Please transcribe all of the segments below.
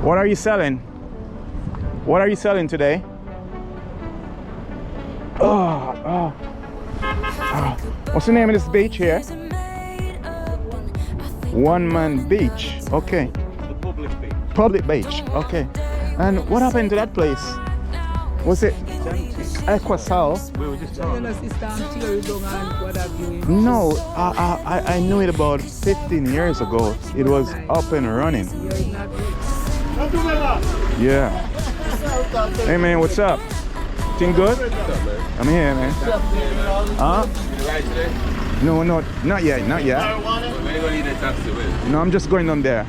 What are you selling? What are you selling today? What's the name of this beach here? One Man Beach. Okay. The public beach. Public beach. Okay. And what happened to that place? Was it Equasal? We were just talking. No, I knew it about 15 years ago. It was up and running. Yeah. Hey man, what's up? Thing good? I'm here, man. Huh? No, not yet, not yet. No, I'm just going down there.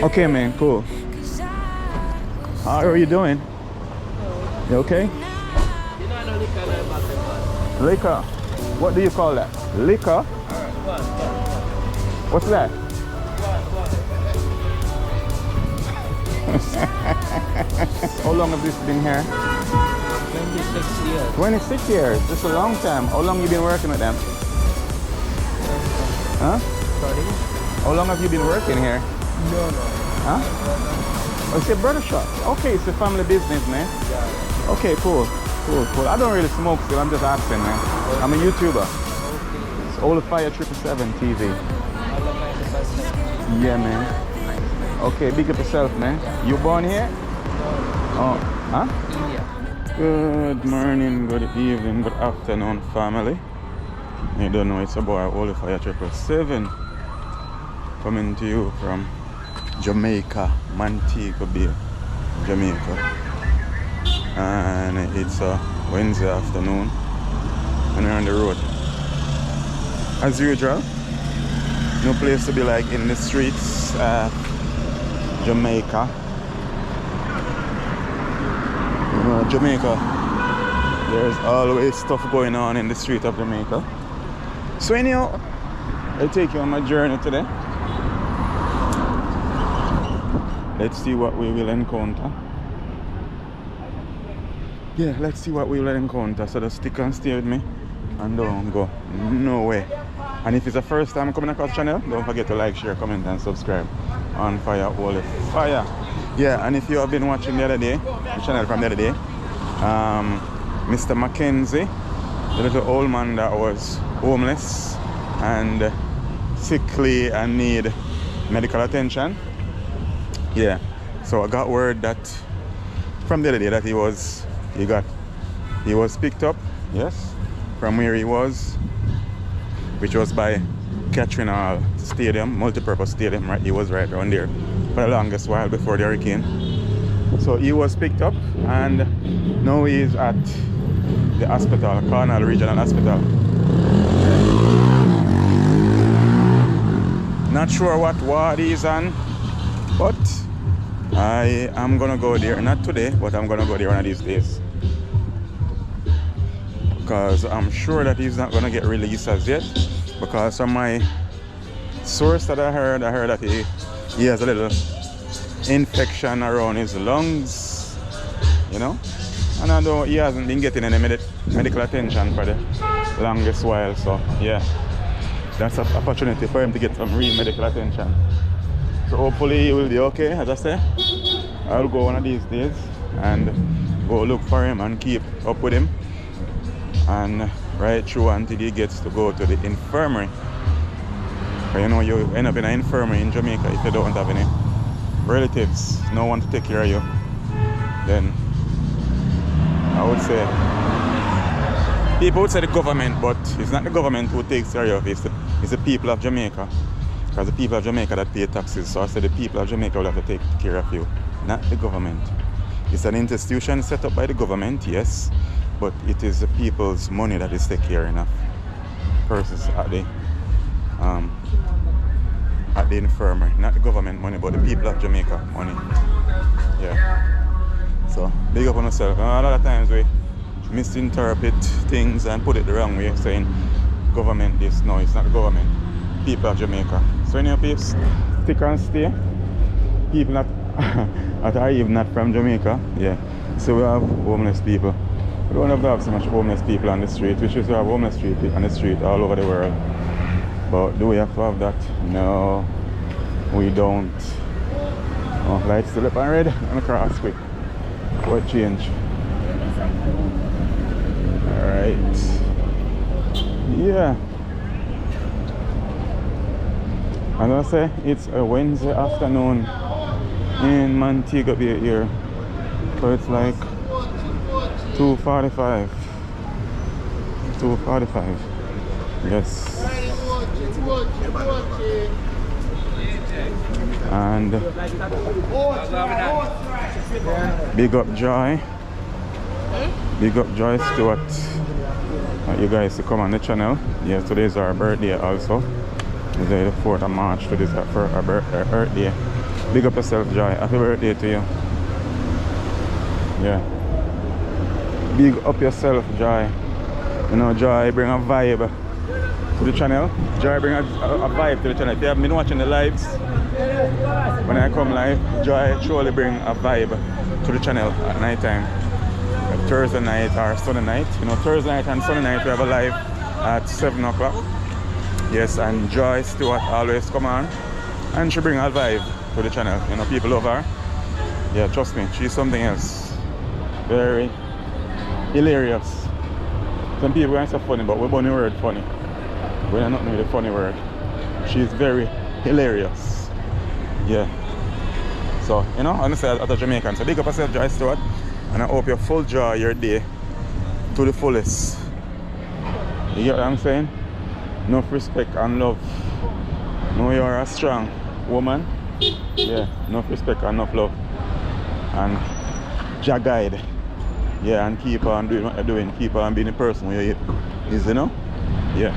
Okay, man, cool. How are you doing? You okay? Liquor. What do you call that? Liquor? What's that? How long have this been here? 26 years. 26 years. That's a long time. How long have you been working with them? Huh? Sorry? How long have you been working here? No. Huh? Oh, it's a brother shop. Okay, it's a family business, man. Yeah. Okay, cool. I don't really smoke still. I'm just asking, man. I'm a YouTuber. Okay. It's Old Fire 777 TV. Yeah, man. Okay, big up yourself, man. You born here? Oh, huh? India. Good morning, good evening, good afternoon, family. You don't know, it's a boy, Old Fire 777. Coming to you from Jamaica, Montego Bay, Jamaica. And it's a Wednesday afternoon and we're on the road. As usual, no place to be like in the streets. Jamaica. Jamaica, there's always stuff going on in the street of Jamaica. So anyhow, I'll take you on my journey today. Let's see what we will encounter. Yeah, let's see what we will encounter. So just stick and stay with me and don't go nowhere. And if it's the first time coming across the channel, don't forget to like, share, comment and subscribe. On Fire, Holy Fire. Yeah, and if you have been watching the other day, the channel from the other day, Mr. Mackenzie, the little old man that was homeless and sickly and need medical attention. Yeah, so I got word that from the other day that he was picked up, yes, from where he was, which was by Katrina Stadium, multi-purpose stadium, right? He was right around there for the longest while before the hurricane. So he was picked up and now he is at the hospital, Cornell Regional Hospital. Not sure what ward he's on, but I am gonna go there, not today, but I'm gonna go there one of these days. Because I'm sure that he's not gonna get released as yet. Because from my source that I heard that he has a little infection around his lungs, you know, and although he hasn't been getting any medical attention for the longest while, so yeah, that's an opportunity for him to get some real medical attention. So hopefully he will be okay. As I say, I'll go one of these days and go look for him and keep up with him and right through until he gets to go to the infirmary. But you know, you end up in an infirmary in Jamaica if you don't have any relatives, no one to take care of you, then I would say, people would say the government, but it's not the government who takes care of you, it's the people of Jamaica. Because the people of Jamaica that pay taxes, so I say the people of Jamaica will have to take care of you, not the government. It's an institution set up by the government, yes, but it is the people's money that is taking care of persons at the infirmary. Not the government money, but the people of Jamaica money. Yeah. So big up on yourself. A lot of times we misinterpret things and put it the wrong way, saying government this. No, it's not the government. People of Jamaica. So in your peeps, stick and stay. People that are even not from Jamaica. Yeah. So we have homeless people. We don't have to have so much homeless people on the street. We should have homeless people on the street all over the world. But do we have to have that? No, we don't. Oh, lights still up and red and across quick. What change? Alright. Yeah. As I say, it's a Wednesday afternoon in Montego Bay here. So it's like 2:45. 2:45. Yes. And big up Joy. Big up Joy Stewart. You guys to come on the channel. Yeah, today's our birthday also. Today the 4th of March. Today's for our birthday. Big up yourself, Joy. Happy birthday to you. Yeah. Big up yourself, Joy. You know, Joy bring a vibe to the channel. Joy bring a vibe to the channel. If you haven't been watching the lives, when I come live, Joy surely bring a vibe to the channel at night time. Thursday night or Sunday night. You know, Thursday night and Sunday night we have a live at 7 o'clock. Yes, and Joy Stewart always come on and she bring a vibe to the channel. You know, people love her. Yeah, trust me, she's something else. Very hilarious. Some people are so funny, but we're bunny word funny. We're not really the funny word. She's very hilarious. Yeah. So, you know, honestly, as a Jamaican, so big up yourself, Joy Stewart. And I hope you full enjoy your day to the fullest. You get what I'm saying? Enough respect and love. Know you're a strong woman. Yeah, enough respect and enough love. And Jah guide. Yeah, and keep on doing what you're doing. Keep on being the person where you is, you know? Yeah.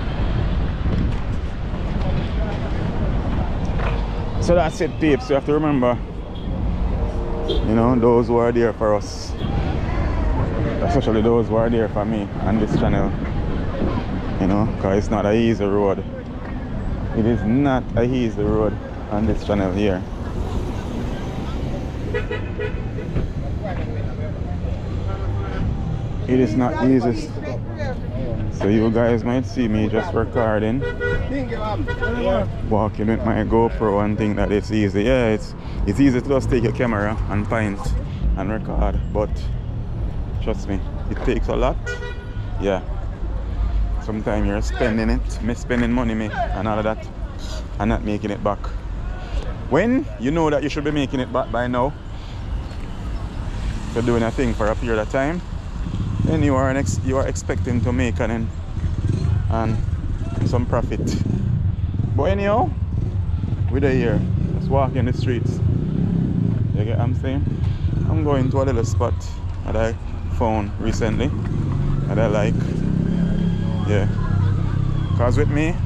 So that's it, peeps. You have to remember, you know, those who are there for us, especially those who are there for me on this channel, you know, because it's not an easy road. It is not an easy road on this channel here. It is not easy. So you guys might see me just recording, walking with my GoPro and think that it's easy. Yeah, it's easy to just take your camera and point and record, but trust me, it takes a lot. Yeah. Sometimes you're spending it, spending money and all of that, and not making it back. When you know that you should be making it back by now, you're doing a thing for a period of time, then you are expecting to make and some profit. But anyhow, we're here, just walking the streets. You get what I'm saying? I'm going to a little spot that I found recently that I like. Yeah. Cause with me,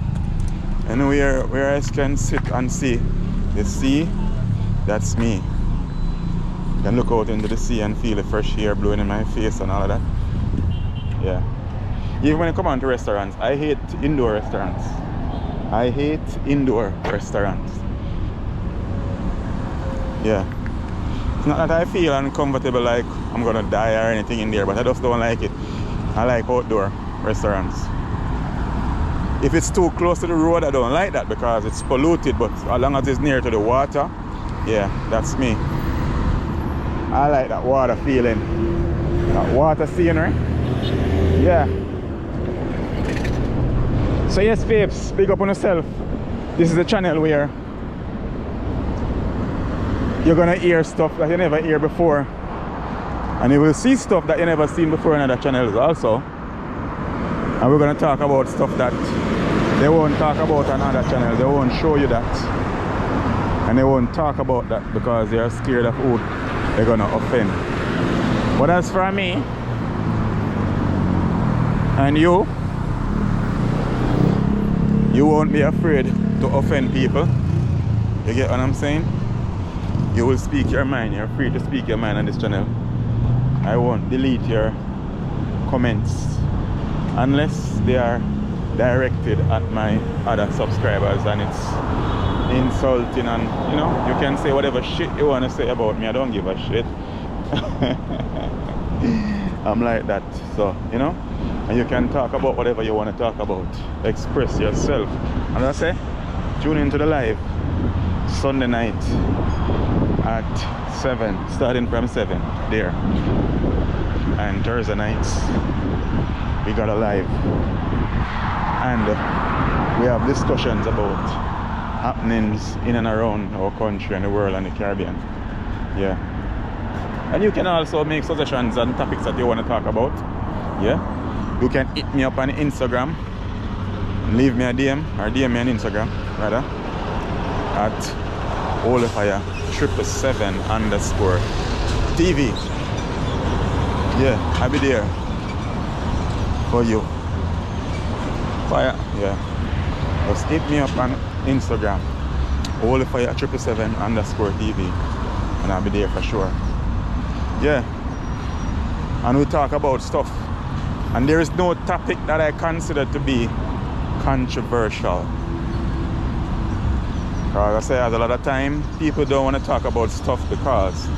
and where I can sit and see the sea, that's me. You can look out into the sea and feel the fresh air blowing in my face and all of that. Yeah. Even when I come on to restaurants, I hate indoor restaurants. I hate indoor restaurants. Yeah. It's not that I feel uncomfortable like I'm gonna die or anything in there, but I just don't like it. I like outdoor restaurants. If it's too close to the road, I don't like that because it's polluted, but as long as it's near to the water, yeah, that's me. I like that water feeling, that water scenery. Yeah. So yes, babes, big up on yourself. This is a channel where you're gonna hear stuff that you never hear before, and you will see stuff that you never seen before in other channels also. And we're gonna talk about stuff that they won't talk about on other channels. They won't show you that, and they won't talk about that because they are scared of who they're gonna offend. But as for me and you won't be afraid to offend people. You get what I'm saying? You will speak your mind. You're free to speak your mind on this channel. I won't delete your comments unless they are directed at my other subscribers and it's insulting, and you know, you can say whatever shit you want to say about me. I don't give a shit. I'm like that, so you know, and you can talk about whatever you want to talk about, express yourself. And I say, tune into the live Sunday night at at 7, starting from 7 there. And Thursday nights we got a live, and we have discussions about happenings in and around our country and the world and the Caribbean. Yeah. And you can also make suggestions on topics that you want to talk about. Yeah. You can hit me up on Instagram, leave me a DM, or DM me on Instagram rather, at Olifire777_TV. Yeah, I'll be there for you. Fire, yeah. Just hit me up on Instagram, Olifire777_TV, and I'll be there for sure. Yeah. And we talk about stuff. And there is no topic that I consider to be controversial. Because I say, as a lot of time, people don't want to talk about stuff because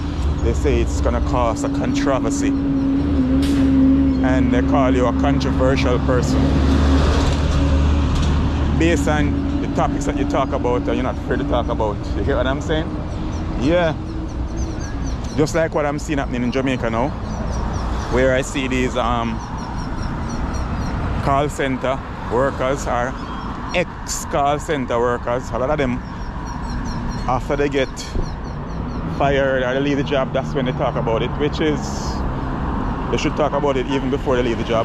they say it's going to cause a controversy. And they call you a controversial person. Based on the topics that you talk about or you're not afraid to talk about. You get what I'm saying? Yeah. Just like what I'm seeing happening in Jamaica now, where I see these call center workers or ex-call center workers, a lot of them, after they get fired or they leave the job, that's when they talk about it, which is, they should talk about it even before they leave the job.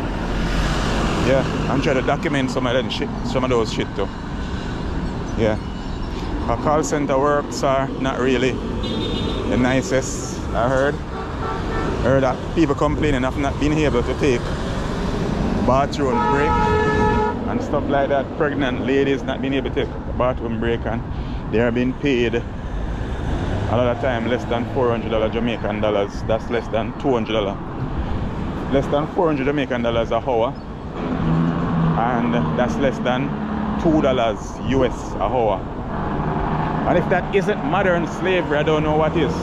Yeah, I'm trying to document some of those shit too. Yeah. Our call center works are not really the nicest, I heard. That people complaining of not being able to take bathroom break and stuff like that. Pregnant ladies not being able to take a bathroom break, and they are being paid a lot of time less than $400 Jamaican dollars. That's less than $200. Less than $400 Jamaican dollars a hour, and that's less than $2 US a hour. And if that isn't modern slavery, I don't know what is.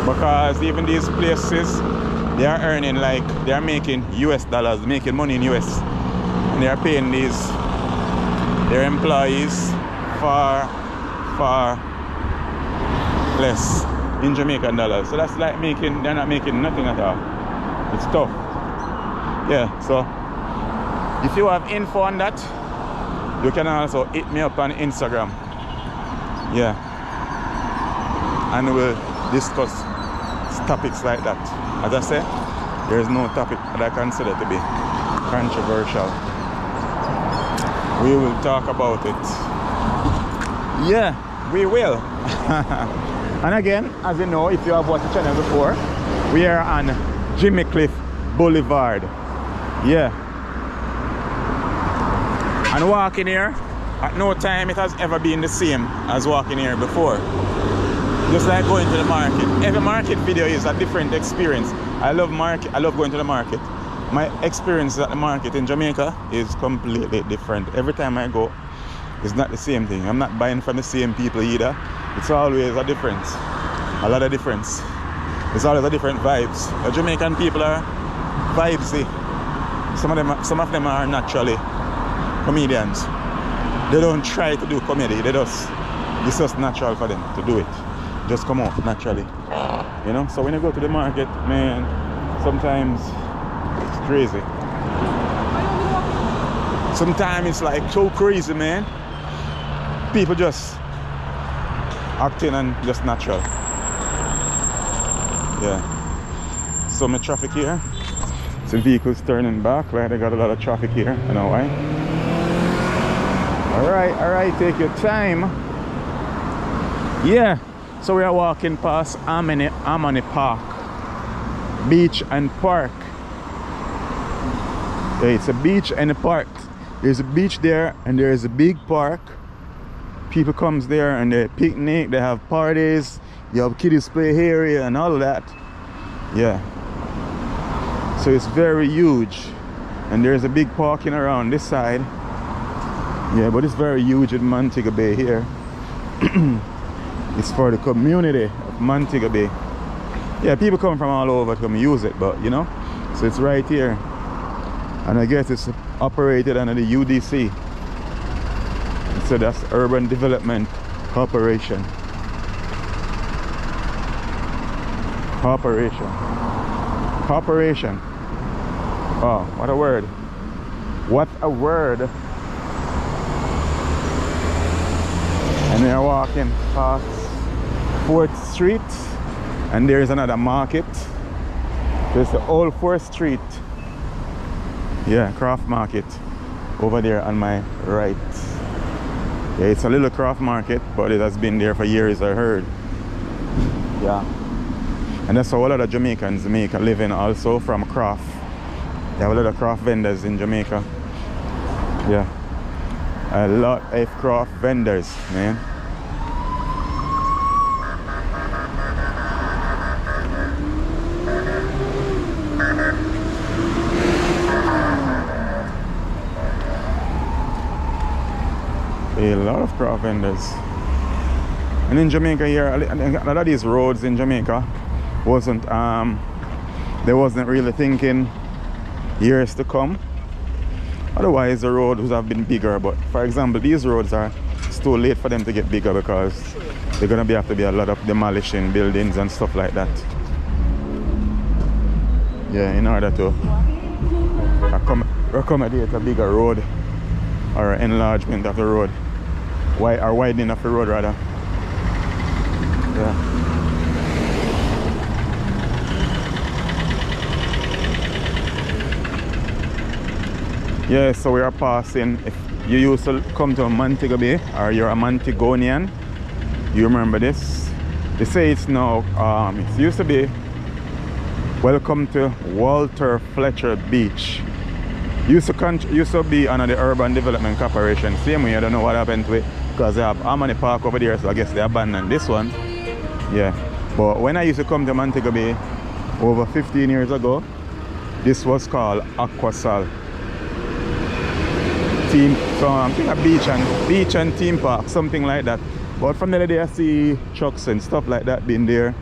Because even these places, they are earning, like, they are making US dollars, making money in US. And they are paying their employees far less in Jamaican dollars. So that's like they're not making nothing at all. It's tough. Yeah, so if you have info on that, you can also hit me up on Instagram. Yeah. And we'll discuss topics like that. As I say, there is no topic that I consider to be controversial. We will talk about it. Yeah, we will. And again, as you know, if you have watched the channel before, we are on Jimmy Cliff Boulevard. Yeah. And walking here, at no time it has ever been the same as walking here before. Just like going to the market. Every market video is a different experience. I love going to the market. My experience at the market in Jamaica is completely different. Every time I go, it's not the same thing. I'm not buying from the same people either. It's always a difference. A lot of difference. It's always a different vibes. The Jamaican people are vibesy. Some of them are naturally comedians. They don't try to do comedy. It's just natural for them to do it. Just come out naturally. You know? So when you go to the market, man, sometimes it's crazy. Sometimes it's like so crazy, man. People just acting and just natural. Yeah. So my traffic here. Some vehicles turning back, like they got a lot of traffic here. You know why? Alright, take your time. Yeah. So we are walking past Amani Park, beach and park. Yeah, it's a beach and a park. There's a beach there and there is a big park. People comes there and they picnic, they have parties, you have kiddies play area and all of that. Yeah. So it's very huge. And there's a big parking around this side. Yeah, but it's very huge in Montego Bay here. It's for the community of Montego Bay. Yeah, people come from all over to come use it, but you know, so it's right here. And I guess it's operated under the UDC. So that's Urban Development Corporation. Corporation. Corporation. Oh, what a word. What a word. And we are walking past 4th Street, and there is another market. There's the old 4th Street. Yeah, craft market over there on my right. Yeah, it's a little craft market, but it has been there for years, I heard. Yeah. And that's how a lot of Jamaicans make a living also, from craft. They have a lot of craft vendors in Jamaica. Yeah. A lot of craft vendors, man. A lot of craft vendors. And in Jamaica here, a lot of these roads in Jamaica they wasn't really thinking years to come. Otherwise the road would have been bigger, but for example these roads it's too late for them to get bigger because they're gonna have to be a lot of demolishing buildings and stuff like that. Yeah, in order to accommodate a bigger road or enlargement of the road, or widening of the road rather. Yeah. Yeah, so we are passing. If you used to come to Montego Bay or you're a Montegonian, you remember this. They say it's now, it used to be welcome to Walter Fletcher Beach. Used to be under the Urban Development Corporation. Same way, I don't know what happened to it because they have Harmony Park over there, so I guess they abandoned this one. Yeah, but when I used to come to Montego Bay over 15 years ago, this was called Aquasal. So I'm thinking a beach and theme park, something like that. But from the other day I see trucks and stuff like that being there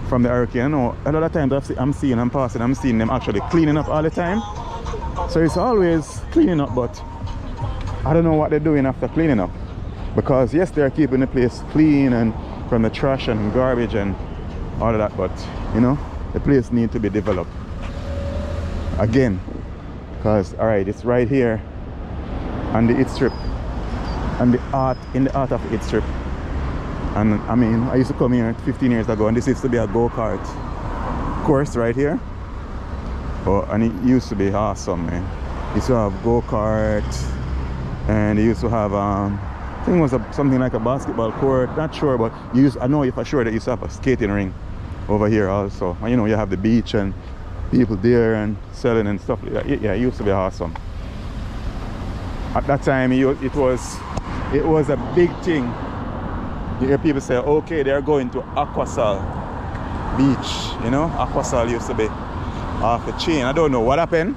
from the hurricane. I know a lot of times I'm seeing them actually cleaning up all the time. So it's always cleaning up, but I don't know what they're doing after cleaning up. Because yes, they're keeping the place clean and from the trash and garbage and all of that, but you know, the place needs to be developed again. Because alright, it's right here on the East Strip, and in the heart of the East Strip. And I mean, I used to come here 15 years ago, and this used to be a go-kart course right here. Oh, and it used to be awesome, man. It used to have go-kart, and it used to have I think it was something like a basketball court, not sure, but I know for sure that you used to have a skating ring over here also. And you know, you have the beach and people there and selling and stuff like that. Yeah, it used to be awesome. At that time, it was a big thing. You hear people say, okay, they're going to Aquasal Beach. You know, Aquasal used to be off the chain. I don't know what happened.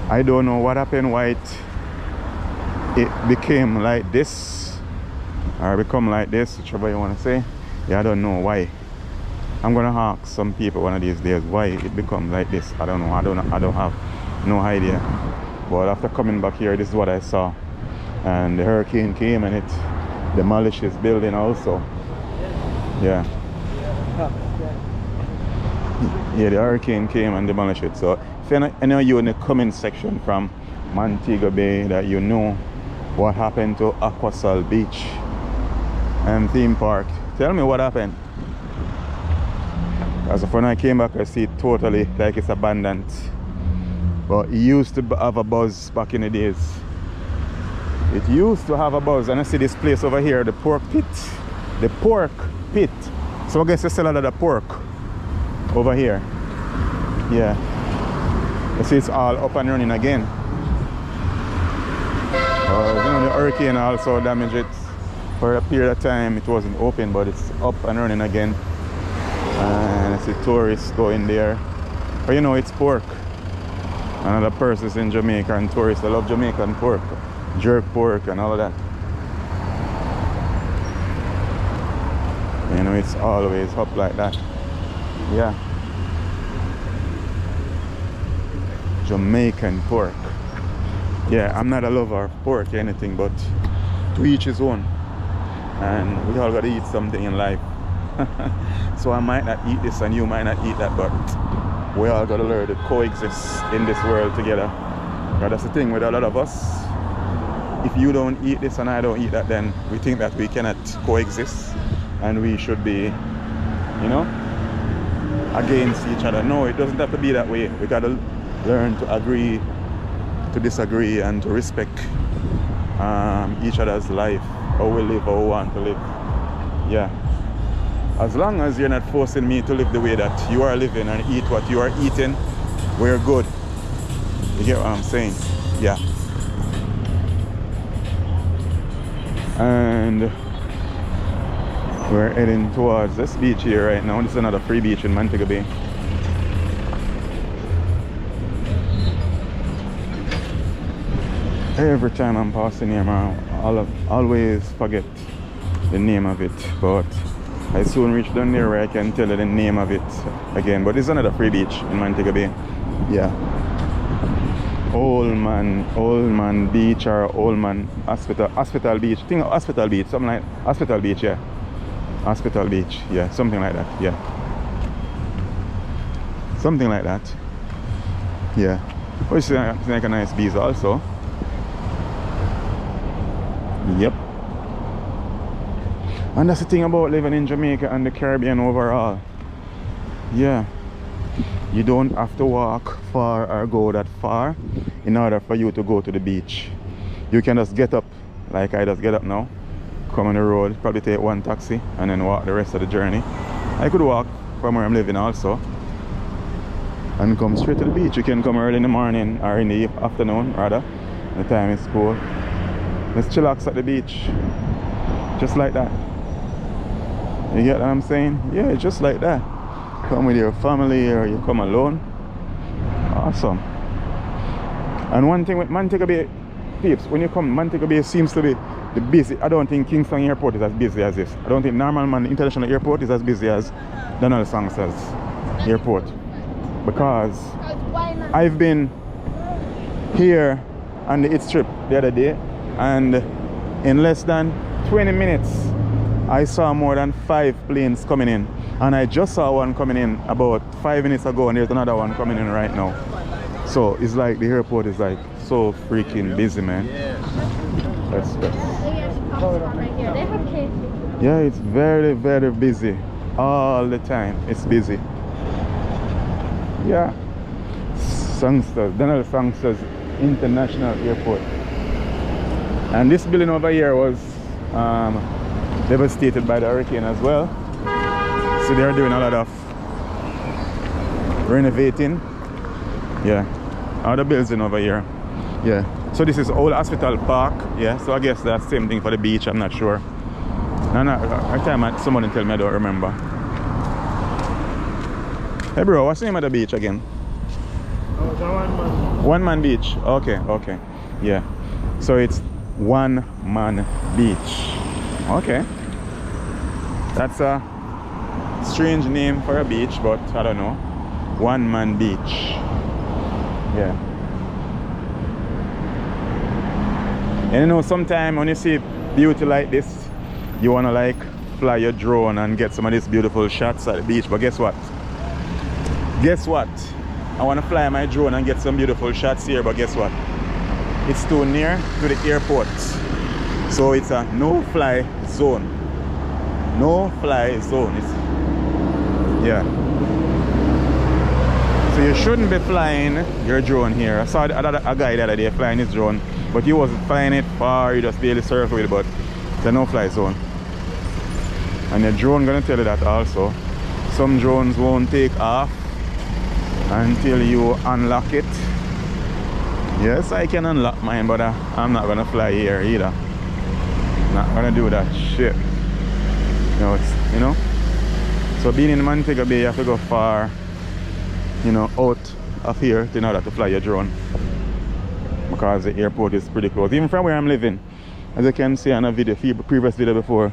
I don't know what happened, why it became like this, or become like this, whichever you want to say. Yeah, I don't know why. I'm gonna ask some people one of these days why it become like this. I don't know. I don't have no idea. But after coming back here, this is what I saw, and the hurricane came and it demolished this building also. Yeah. Yeah, the hurricane came and demolished it. So if any of you in the comment section from Montego Bay that you know what happened to Aquasal Beach and theme park, tell me what happened. Because when I came back, I see it totally like it's abandoned. But it used to have a buzz back in the days. It used to have a buzz. And I see this place over here, the pork pit. The pork pit. So I guess they sell a lot of pork over here. Yeah. You see it's all up and running again. You know, the hurricane also damaged it. For a period of time it wasn't open, but it's up and running again. And I see tourists going there. But you know, it's pork. And other persons in Jamaica and tourists, they love Jamaican pork, jerk pork and all of that. You know, it's always up like that. Yeah. Jamaican pork. Yeah, I'm not a lover of pork or anything, but to each his own. And we all gotta eat something in life. So I might not eat this and you might not eat that, but we all gotta learn to coexist in this world together. But that's the thing with a lot of us. If you don't eat this and I don't eat that, then we think that we cannot coexist and we should be, you know, against each other. No, it doesn't have to be that way. We gotta learn to agree to disagree and to respect each other's life, how we live, how we want to live. Yeah. As long as you're not forcing me to live the way that you are living and eat what you are eating, we're good. You get what I'm saying? Yeah. And we're heading towards this beach here right now. This is another free beach in Montego Bay. Every time I'm passing here, man, I'll always forget the name of it, but I soon reach down there where I can tell you the name of it again. But this is another free beach in Montego Bay. Yeah. Old man beach or old man hospital beach. Think of hospital beach, something like hospital beach, yeah. Hospital beach, yeah, something like that, yeah. Something like that. Yeah. Oh, it's like a nice beach also. Yep. And that's the thing about living in Jamaica and the Caribbean overall. Yeah. You don't have to walk far or go that far in order for you to go to the beach. You can just get up, like I just get up now, come on the road, probably take one taxi and then walk the rest of the journey. I could walk from where I'm living also and come straight to the beach. You can come early in the morning or in the afternoon rather. The time is cool. Let's chillax at the beach. Just like that. You get what I'm saying? Yeah, just like that. Come with your family or you come alone. Awesome. And one thing with Montego Bay, peeps, when you come, Montego Bay seems to be the busy. I don't think Kingston Airport is as busy as this. I don't think Normal Man International Airport is as busy as Donald Sangster's Airport. Because I've been here on the It Strip the other day, and in less than 20 minutes I saw more than 5 planes coming in, and I just saw one coming in about 5 minutes ago, and there's another one coming in right now. So it's like the airport is like so freaking busy, man. Yeah, it's very, very busy all the time. It's busy. Yeah. Sangsters, Donald Sangsters International Airport. And this building over here was devastated by the hurricane as well. So they're doing a lot of renovating. Yeah. All the building over here. Yeah. So this is Old Hospital Park. Yeah. So I guess that's the same thing for the beach. I'm not sure. No, every time someone tell me I don't remember. Hey bro, what's the name of the beach again? Oh, the one man. One Man Beach. Okay, okay. Yeah. So it's One Man Beach. Okay. That's a strange name for a beach, but I don't know. One Man Beach. Yeah. And you know, sometimes when you see beauty like this, you want to like fly your drone and get some of these beautiful shots at the beach. But guess what? Guess what? I want to fly my drone and get some beautiful shots here, but guess what? It's too near to the airport. So it's a no-fly zone. No-fly zone. Yeah. So you shouldn't be flying your drone here. I saw a guy the other day flying his drone, but he wasn't flying it far, he just barely circled with it, but it's a no-fly zone. And your drone gonna tell you that also. Some drones won't take off until you unlock it. Yes, I can unlock mine, but I'm not gonna fly here either. Not gonna do that shit. No, it's, you know. So being in Montego Bay, you have to go far, you know, out of here in order to fly your drone, because the airport is pretty close. Even from where I'm living, as you can see on a video, previous video before,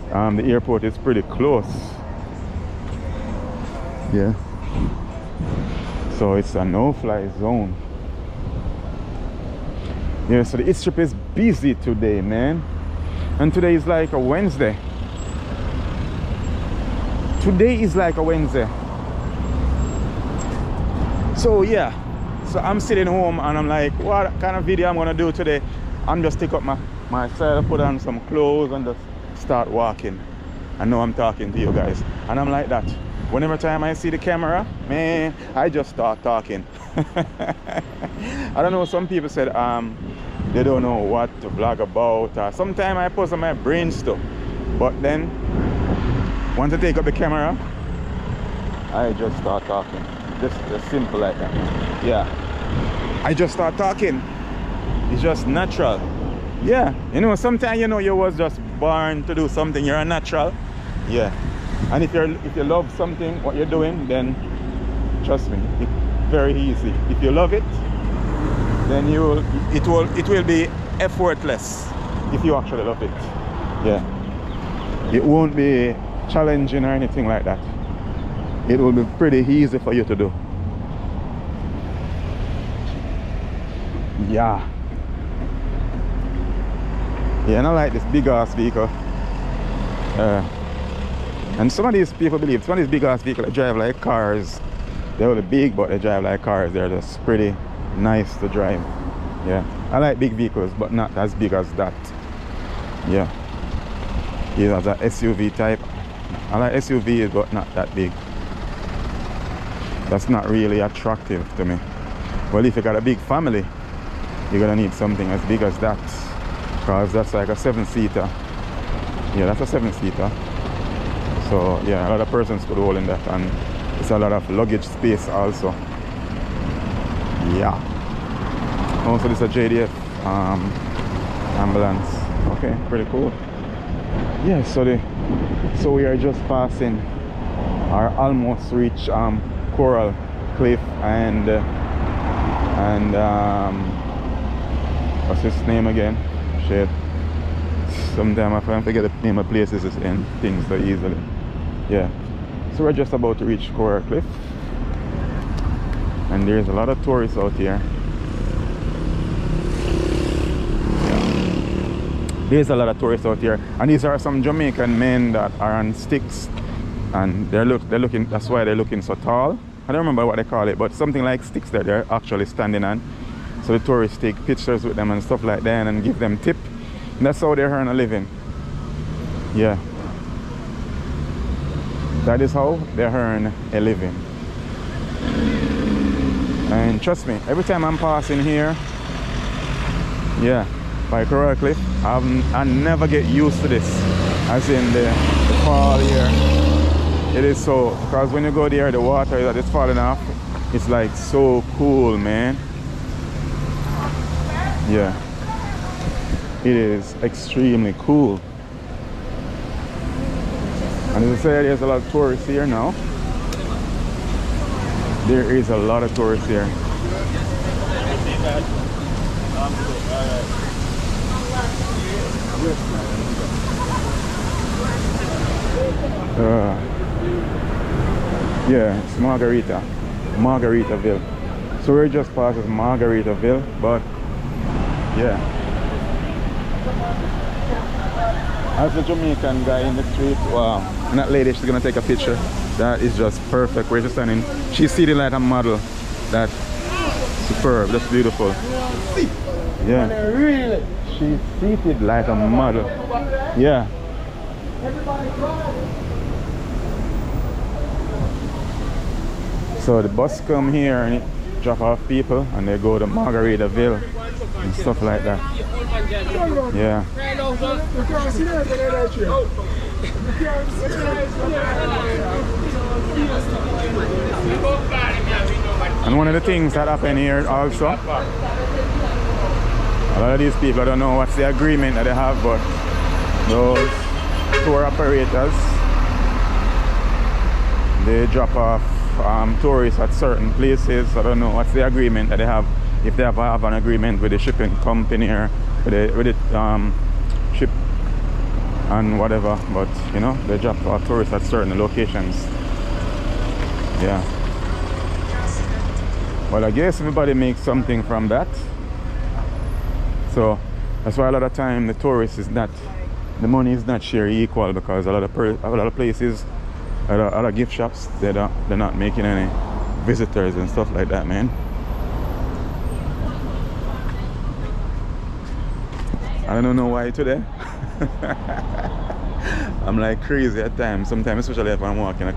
the airport is pretty close. Yeah. So it's a no-fly zone. Yeah, so the It Strip is busy today, man. And today is like a Wednesday. Today is like a Wednesday. So yeah, so I'm sitting home and I'm like, what kind of video I'm gonna do today? I'm just take up myself, put on some clothes and just start walking. I know I'm talking to you guys, and I'm like that. Whenever time I see the camera, man, I just start talking. I don't know, some people said they don't know what to vlog about, or sometimes I post on my brain stuff, but then once I take up the camera, I just start talking. Just simple like that. Yeah, I just start talking. It's just natural. Yeah, you know, sometimes you know you was just born to do something. You're a natural. Yeah, and if you love something, what you're doing, then trust me, it's very easy. If you love it, then it will be effortless. If you actually love it, yeah, it won't be challenging or anything like that. It will be pretty easy for you to do. Yeah. Yeah, and I like this big ass vehicle. And some of these people believe some of these big ass vehicles drive like cars. They're really big, but they drive like cars. They're just pretty nice to drive. Yeah, I like big vehicles, but not as big as that. Yeah, it has an SUV type. I like SUVs, but not that big. That's not really attractive to me. Well, if you got a big family, you're gonna need something as big as that, because that's like a 7-seater. Yeah, that's a 7-seater. So yeah, a lot of persons could hold in that, and it's a lot of luggage space also. Yeah. Also, this is a JDF ambulance. Okay, pretty cool. Yeah, so we are just passing, or almost reach Coral Cliff and what's his name again? Shit. Sometimes I forget the name of places and things so easily. Yeah. So we're just about to reach Coral Cliff, and there's a lot of tourists out here. Yeah. There's a lot of tourists out here, and these are some Jamaican men that are on sticks, and they're looking. That's why they're looking so tall. I don't remember what they call it, but something like sticks that they're actually standing on. So the tourists take pictures with them and stuff like that, and give them tip. And that's how they earn a living. Yeah. That is how they earn a living. And trust me, every time I'm passing here, yeah, by Coral Cliff, I never get used to this. As in the fall here. It is so, because when you go there, the water that is falling off, it's like so cool, man. Yeah, it is extremely cool. And as I said, there's a lot of tourists here now. There is a lot of tourists here. Yeah, it's Margaritaville. So we're just past Margaritaville, but yeah. As a Jamaican guy in the street, wow. And that lady, she's gonna take a picture. That is just perfect. We're just standing. She's seated like a model. That's superb. That's beautiful. Yeah. She's seated like a model. Yeah. So the bus come here and it drop off people, and they go to Margaritaville and stuff like that. Yeah. And one of the things that happen here also, a lot of these people, I don't know what's the agreement that they have, but those tour operators, they drop off tourists at certain places. I don't know what's the agreement that they have, if they have an agreement with the shipping company or with the ship and whatever, but you know, they drop off tourists at certain locations. Yeah. Well, I guess everybody makes something from that. So that's why a lot of time the tourist is not, the money is not shared equal, because a lot of places Other gift shops, they're not making any visitors and stuff like that, man. I don't know why today. I'm like crazy at times. Sometimes, especially if I'm walking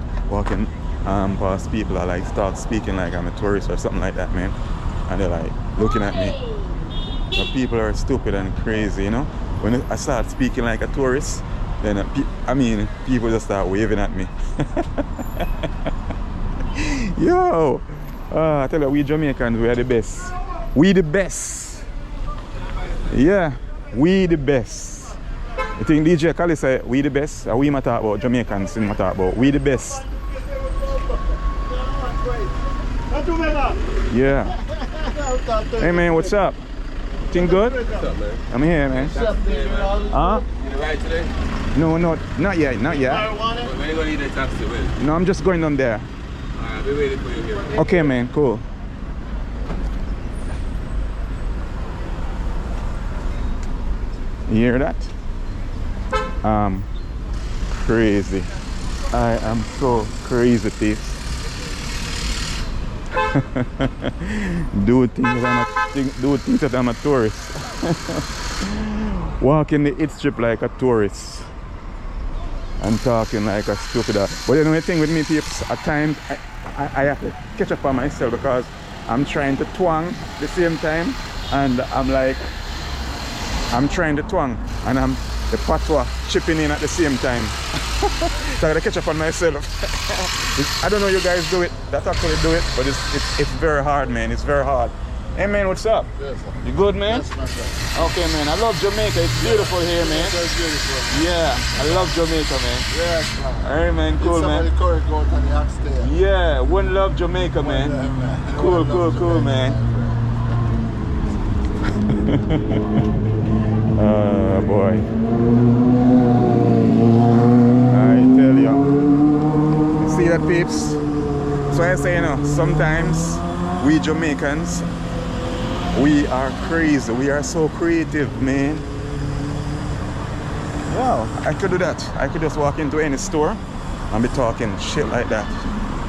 past people, I like start speaking like I'm a tourist or something like that, man. And they're like looking at me. But people are stupid and crazy, you know. When I start speaking like a tourist, then people just start waving at me. Yo, I tell you, we Jamaicans, we are the best. We the best. Yeah, we the best. I think DJ Kali say we the best. We might talk about Jamaicans, we might talk about we the best. Yeah. Hey man, what's up? Thing good? What's up, man? I'm here, man. What's up, man? Huh? You the ride today? No, not yet, not yet. When you gonna need a taxi, man? No, I'm just going down there. Alright, I'll be waiting for you here. Okay, man, cool. You hear that? Crazy. I am so crazy, peeps. Do things that I'm a tourist. Walking the it strip like a tourist and talking like a stupid. But you know the thing with me, peeps, at times I have to catch up on myself because I'm trying to twang the same time, and I'm trying to twang and I'm the patois chipping in at the same time. So I gotta catch up on myself. I don't know you guys do it, that actually do it, but it's very hard, man. It's very hard. Hey man, what's up? Yes, sir. You good, man? Yes, my friend. Okay, man. I love Jamaica. It's beautiful here, man. It's beautiful. Yeah, I love Jamaica, man. Yes, man. Alright, man. Cool, man. It's somebody go out on the oxtail. Yeah, one love Jamaica, man. Cool, man. Boy. I tell you. You see that, peeps? So I say, you know, sometimes we Jamaicans, we are crazy. We are so creative, man. Wow, I could do that. I could just walk into any store and be talking shit like that,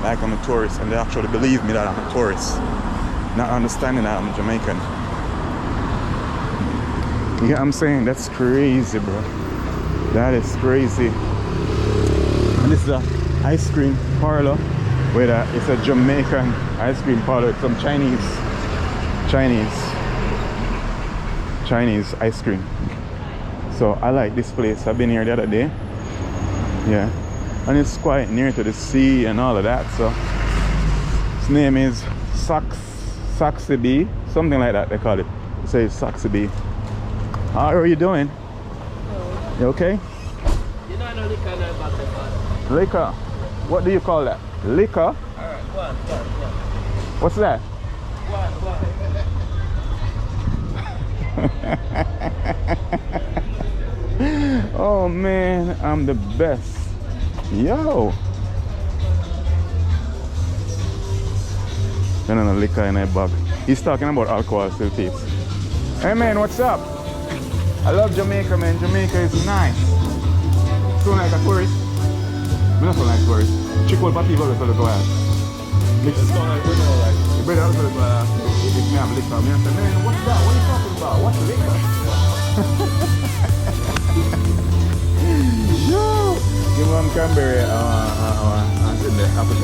like I'm a tourist, and they actually believe me that I'm a tourist, not understanding that I'm Jamaican. You get what I'm saying? That's crazy, bro. That is crazy. And this is a ice cream parlor where it's a Jamaican ice cream parlor with some Chinese ice cream. So I like this place. I've been here the other day. Yeah. And it's quite near to the sea and all of that. So its name is Saxy Bay, something like that they call it. It says Saxy Bay. How are you doing? Hello. You okay? You know, I know liquor and bottle. Liquor. What do you call that? Liquor? Alright, go on. What's that? Go on. Oh man, I'm the best. Yo. No, liquor in a bag. He's talking about alcohol still, peeps. Hey man, what's up? I love Jamaica, man. Jamaica is nice. Sound like a tourist. I don't sound like a tourist. Chico for people to go out. Mix it. Sound like we know, like. The brother also go out. If me have liquor, me say, man, what's that? What are you talking about? What's liquor? Yo! Give one Canberra and send the apple.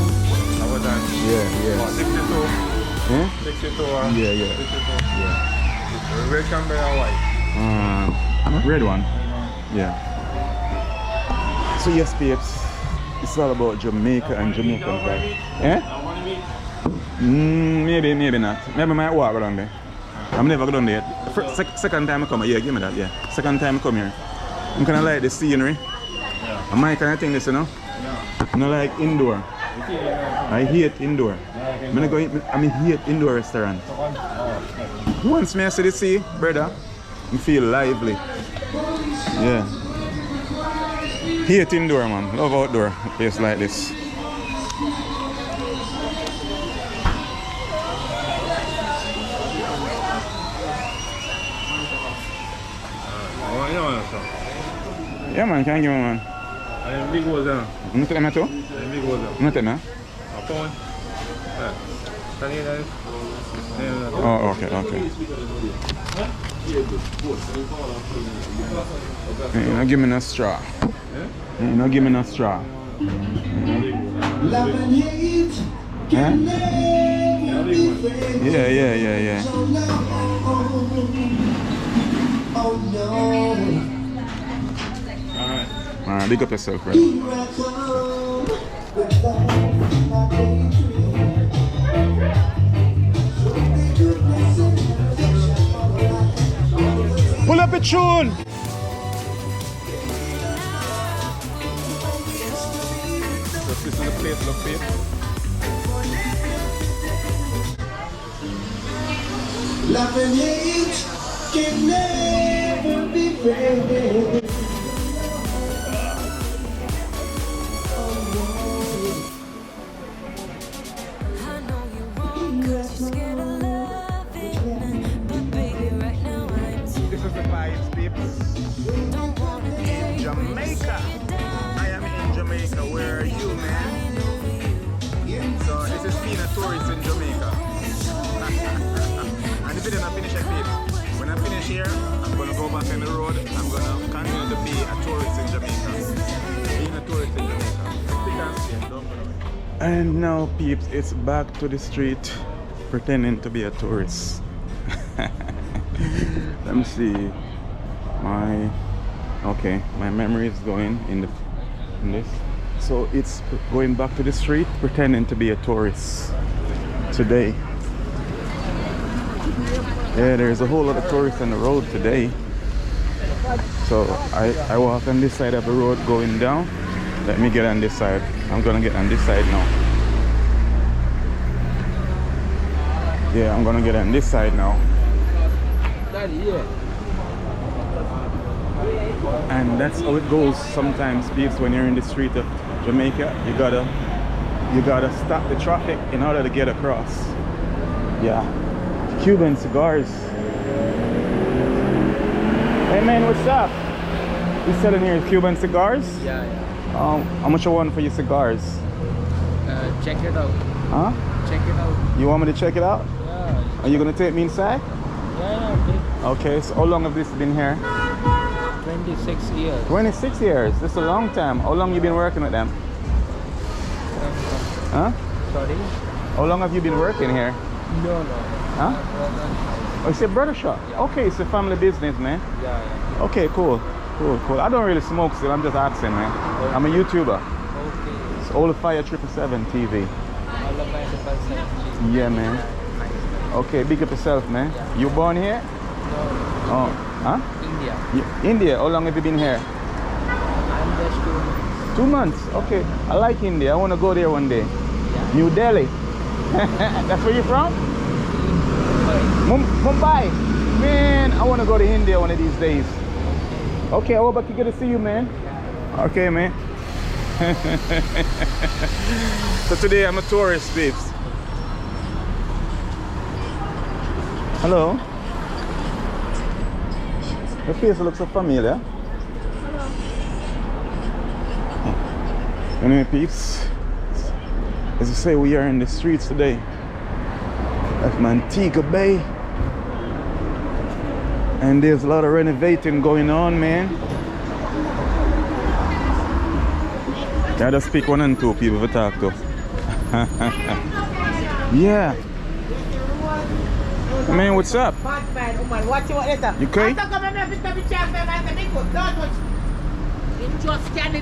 How was that? Yeah. 62. Yeah? 62 Yeah. 62. Red Canberra or white? Red one. Yeah. So yes, peeps, it's all about Jamaica and Jamaican vibe. Eh? Maybe not. Maybe I might walk around there. I'm never done there yet. Second time I come here, give me that, yeah. Second time I come here. I'm kinda like the scenery. Yeah. I might kinda think this, you know? Yeah. You know, like indoor. I hate indoor. I hate indoor restaurants. Once me I see the sea, brother, I feel lively. Yeah. Hate indoor, man. Love outdoor. A place like this. Oh, you know, Yeah, man. Can you give me, man? I am big ones, You take me too? Let me go there. You take me? A pound. Yeah. Can you hear that? Oh, okay, okay. You know, give me no straw. You know, give me no straw. Love and hate can never be friends. Yeah. Oh no. Alright, big up yourself, bro. Here I come with love, my daydream. So they do this addiction for life. Pull up a tune! Just listen to the place, look for Love and hate can never be friends. I know you wrong, 'cause you're scared of loving. But baby, right now I'm too. This is the vibes, peeps. Don't wanna dare you, Jamaica. I am in Jamaica. Where are you, man? So this is being a tourist in Jamaica. And if it doesn't finish at peeps, when I finish here, I'm gonna go back on the road. I'm gonna continue to be a tourist in Jamaica. Being a tourist in Jamaica. Stick and stay, don't go away. And now, peeps, it's back to the street, pretending to be a tourist. Let me see. My memory is going in this. So it's going back to the street, pretending to be a tourist today. Yeah, there's a whole lot of tourists on the road today. So I walk on this side of the road going down. Let me get on this side. I'm gonna get on this side now. Yeah, I'm gonna get on this side now. And that's how it goes sometimes, peeps, when you're in the street of Jamaica. You gotta stop the traffic in order to get across. Yeah. Cuban cigars. Hey man, what's up? You selling here Cuban cigars? Yeah. How much you want for your cigars? Check it out. Huh? Check it out. You want me to check it out? Yeah. Are you gonna take me inside? Yeah, Okay, so how long have this been here? 26 years. 26 years. That's a long time. How long you been working with them? Huh? Sorry? How long have you been working here? No. Huh? Oh, it's a brother shop. Okay, it's a family business, man. Yeah. Okay, cool. I don't really smoke still. I'm just asking, man. I'm a YouTuber. Okay. It's All the Fire 777 TV. All of my devices. Yeah, man. Okay, big up yourself, man. You born here? No. Oh, huh? India. India. How long have you been here? I'm just 2 months. 2 months. Okay. I like India. I want to go there one day. Yeah. New Delhi. That's where you're from? Mumbai. Man, I want to go to India one of these days. Okay, I hope I can get to see you, man. Okay, man. So today I'm a tourist, babes. Hello. Your face looks so familiar. Hello. Anyway, peeps, as I say, we are in the streets today of Montego Bay, and there's a lot of renovating going on, man. I just pick 1 and 2 people to talk to. Yeah. Man, what's up? You okay?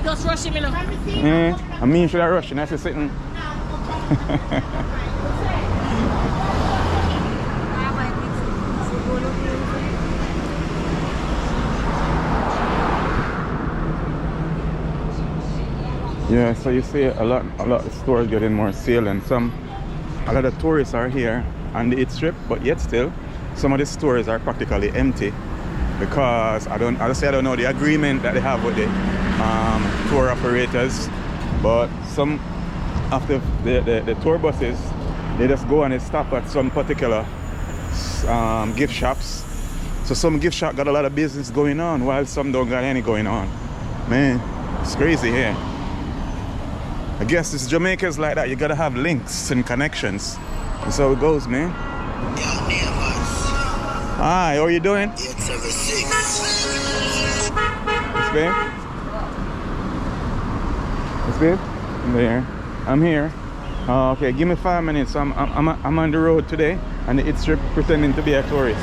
Just rush him, you know. I mean, should I rush? And I said sitting. Yeah, so you see a lot of stores getting more sale, and a lot of tourists are here on the eat strip, but yet still some of the stores are practically empty because I don't know the agreement that they have with the tour operators, but some of the tour buses, they just go and they stop at some particular gift shops. So some gift shop got a lot of business going on while some don't got any going on. Man, it's crazy here. I guess it's Jamaica's like that. You gotta have links and connections. That's how it goes, man. Hi, how are you doing? Yes, babe? Yes, babe? I'm there. I'm here. Okay, give me 5 minutes. I'm on the road today and the IT strip pretending to be a tourist.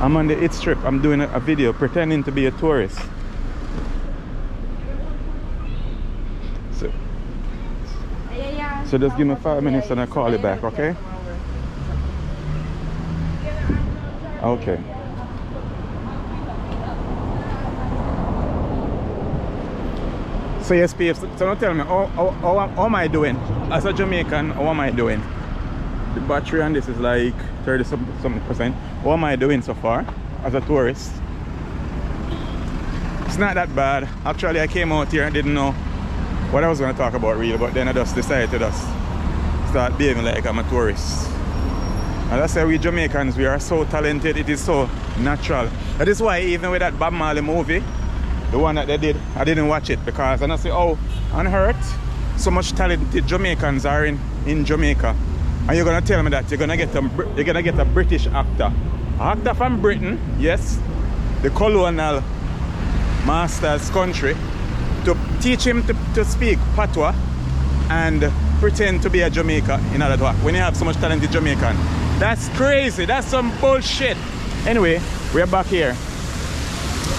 I'm on the IT strip. I'm doing a video pretending to be a tourist. So just give me 5 minutes and I'll call you back, okay? Okay. So yes, P.F. So don't tell me, how am I doing? As a Jamaican, how am I doing? The battery on this is like 30-something%. How am I doing so far as a tourist? It's not that bad. Actually, I came out here and didn't know what I was going to talk about really, but then I just decided to just start behaving like I'm a tourist. As I say, we Jamaicans, we are so talented, it is so natural. That is why even with that Bob Marley movie, the one that they did, I didn't watch it because I say, oh, on Earth, so much talented Jamaicans are in Jamaica. And you're gonna tell me that you're gonna get a British actor. An actor from Britain, yes, the colonial master's country, to teach him to speak patois and pretend to be a Jamaican in order to act when you have so much talented Jamaican. That's crazy, that's some bullshit. Anyway, we're back here.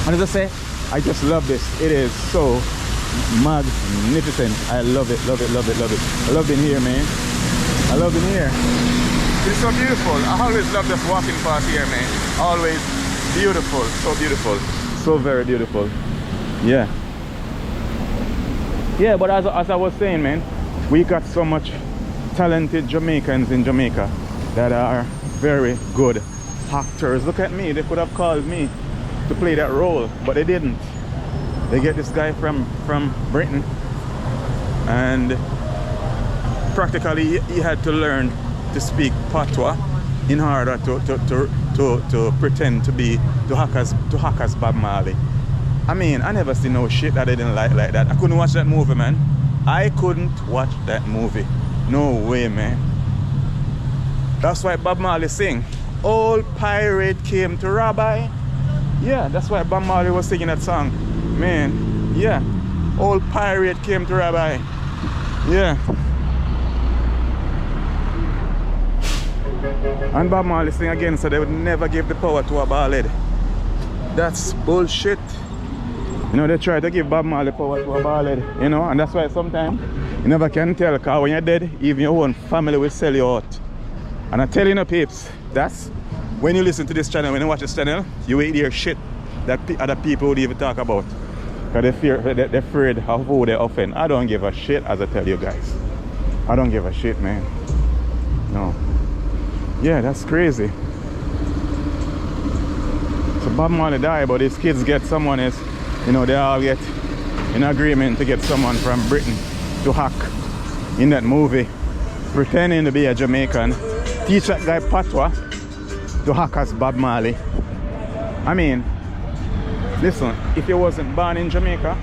And as I say, I just love this. It is so magnificent. I love it, love it, love it, love it. I love being here, man. I love being here. It's so beautiful. I always love just walking past here, man. Always beautiful, so beautiful. So very beautiful. Yeah. Yeah, but as I was saying, man, we got so much talented Jamaicans in Jamaica that are very good actors. Look at me, they could have called me to play that role, but they didn't. They get this guy from Britain, and practically he had to learn to speak patois in order to pretend to hack as Bob Marley. I mean, I never seen no shit that I didn't like that. I couldn't watch that movie, man. I couldn't watch that movie. No way, man. That's why Bob Marley sing, "Old pirate came to Rabbi." Yeah, that's why Bob Marley was singing that song. Man, yeah. Old pirate came to Rabbi. Yeah. And Bob Marley sing again, so they would never give the power to a bald head. That's bullshit. You know, they try to give Bob Marley power to a bald head, you know, and that's why sometimes you never can tell, because when you're dead, even your own family will sell you out. And I'm telling you, peeps, that's when you listen to this channel, when you watch this channel, you will hear shit that other people would even talk about. Because they're afraid of who they offend. I don't give a shit, as I tell you guys. I don't give a shit, man. No. Yeah, that's crazy. So Bob Marley died, but his kids get someone else. You know, they all get in agreement to get someone from Britain to hack in that movie, pretending to be a Jamaican, teach that guy patois to hack as Bob Marley. I mean, listen, if you wasn't born in Jamaica,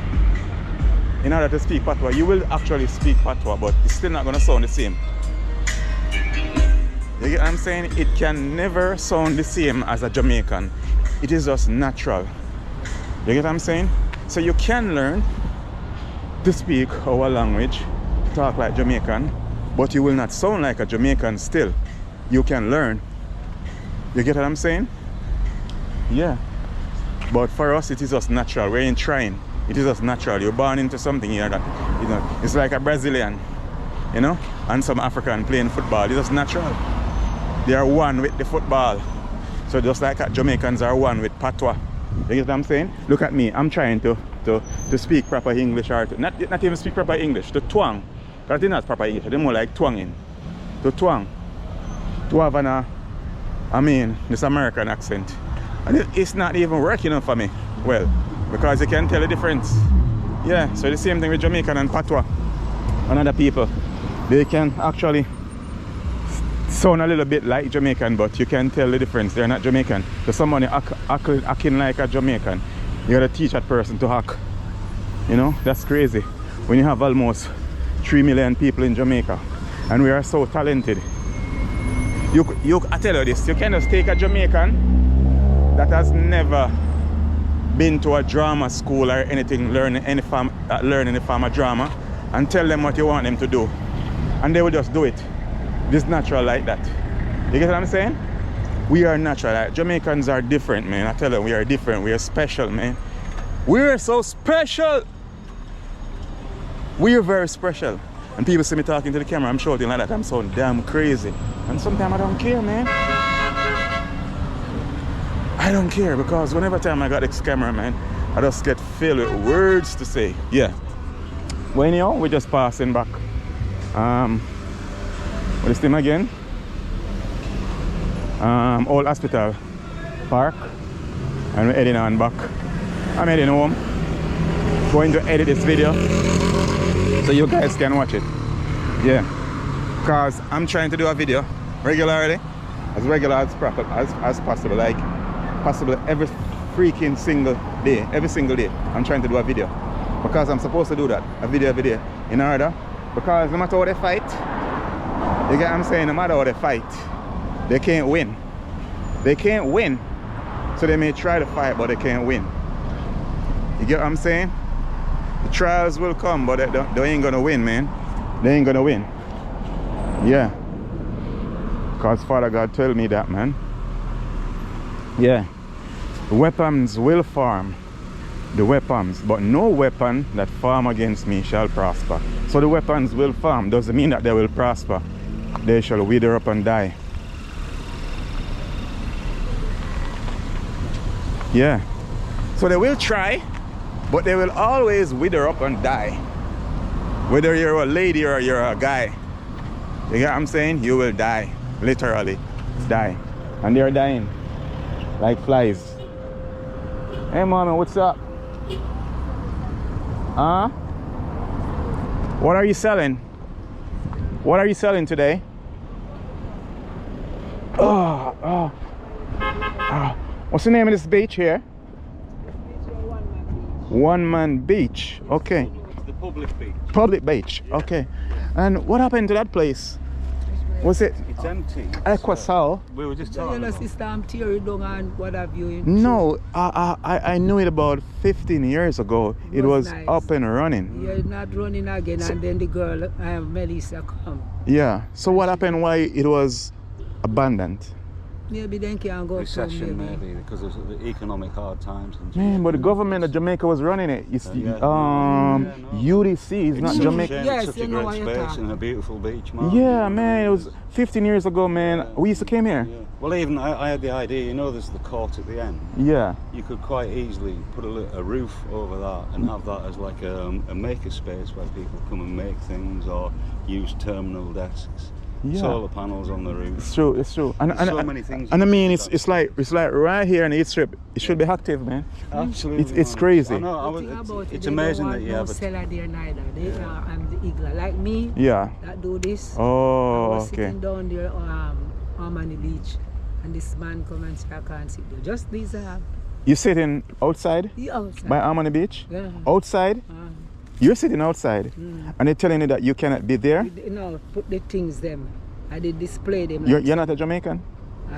in order to speak patois, you will actually speak patois, but it's still not gonna sound the same. You get what I'm saying? It can never sound the same as a Jamaican. It is just natural. You get what I'm saying? So you can learn to speak our language, talk like Jamaican, but you will not sound like a Jamaican still. You can learn. You get what I'm saying? Yeah. But for us, it is just natural. We ain't trying. It is just natural. You're born into something here that, you know, it's like a Brazilian, you know, and some African playing football. It's just natural. They are one with the football. So just like Jamaicans are one with patois. You get what I'm saying? Look at me. I'm trying to speak proper English, or not even speak proper English, to twang. Because it's not proper English. They're more like twanging. To twang. To have this American accent. And it's not even working for me. Well, because you can tell the difference. Yeah, so the same thing with Jamaican and patois and other people. They can actually sound a little bit like Jamaican, but you can tell the difference. They're not Jamaican. So somebody acting like a Jamaican, you gotta teach that person to hack You know, that's crazy. When you have almost 3 million people in Jamaica and we are so talented. I tell you this, you can just take a Jamaican that has never been to a drama school or anything, learn any form of drama, and tell them what you want them to do. And they will just do it. Just natural like that. You get what I'm saying? We are natural. Like, Jamaicans are different, man. I tell you, we are different. We are special, man. We are so special. We are very special. And people see me talking to the camera, I'm shouting like that. I'm so damn crazy. And sometimes I don't care, man. I don't care, because whenever time I got this camera, man, I just get filled with words to say. Yeah. Well, anyhow, we're just passing back. What is the name again? Old Hospital Park. And we're heading on back. I'm heading home. Going to edit this video so you guys can watch it. Yeah. Because I'm trying to do a video regularly, as regular as possible. Like, possibly every freaking single day. Every single day. I'm trying to do a video. Because I'm supposed to do that. A video every day. In order. Because no matter how they fight, you get what I'm saying? No matter how they fight, they can't win. They can't win. So they may try to fight, but they can't win. You get what I'm saying? The trials will come, but they ain't gonna win, man. They ain't gonna win. Yeah. Because Father God told me that, man. Yeah. The weapons will form. The weapons, but no weapon that form against me shall prosper. So the weapons will form. Doesn't mean that they will prosper. They shall wither up and die. Yeah. So they will try, but they will always wither up and die. Whether you're a lady or you're a guy. You get what I'm saying? You will die. Literally die. And they're dying like flies. Hey mommy, what's up? Huh? What are you selling? What are you selling today? Oh. What's the name of this beach here? One Man Beach. Okay. It's the public beach. Public beach. Yeah. Okay. And what happened to that place? Was it It's empty. Equasal? We were just So talking you know, about sister, I'm tearing down and what have you. No, I knew it about 15 years ago. It was nice. up and running. You're not running again, and then the girl, Melissa, come. Yeah. So what happened? Why it was abandoned? Maybe then can go recession, from maybe because of the economic hard times. And Man, but the government of Jamaica was running it. You see, yeah. UDC is not It's Jamaica. shame, Yes, it's such you a know great what you're space talking and a beautiful beach, man. Yeah, man, it was 15 years ago, man. We used to come here. Yeah. Well, even I had the idea. You know, there's the court at the end. Yeah. You could quite easily put a roof over that and have that as like a maker space where people come and make things or use terminal desks. Yeah. Solar panels on the roof. It's true. It's true. And so many things. And I mean, it's like right here in the East Strip. It should be active, man. Absolutely. It's crazy. I know. It's amazing that you have no it. seller there neither. They are the Igla like me. Yeah. That do this. I Oh, was okay. sitting down there on the beach, and this man come and say I can't sit there. Just these You sitting outside the outside. by Harmony Beach? Yeah. Outside? You're sitting outside, and they're telling you that you cannot be there. You know, put the things them. I did display them. You're not a Jamaican.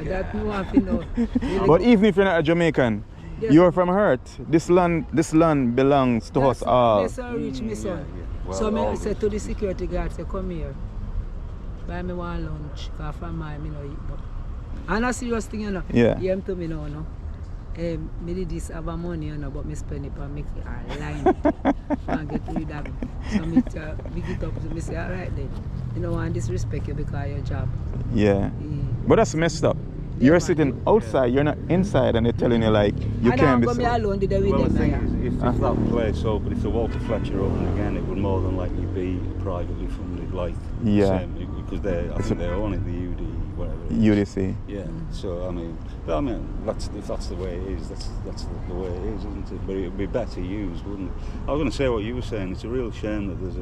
That no one you know. Really But go- even if you're not a Jamaican, Yes. you're from Earth. This land belongs to us all. That's how reach me, son. Well, So all I said this. to the security guard, say, come here. Buy me one lunch, because from mine, me no eat. But, and a serious thing, you know. Yeah. He came to me now, no. Me did this have a money, you know, but me spend it and make it a line. And get rid of it. So me big it up, so me say, all right then. You know, I disrespect you because of your job. Yeah. But that's messed up. You're man. sitting outside, you're not inside, and they're telling you like you I can't don't be. go me alone, did I with Well, the them. thing yeah. is, if that place opened, if the Walter Fletcher opened again, it would more than likely be privately funded, like Yeah. same, because I think they own it, the UD, whatever. it is. UDC. Yeah. So I mean, if that's the way it is, that's the way it is, isn't it? But it would be better used, wouldn't it? I was going to say what you were saying. It's a real shame that there's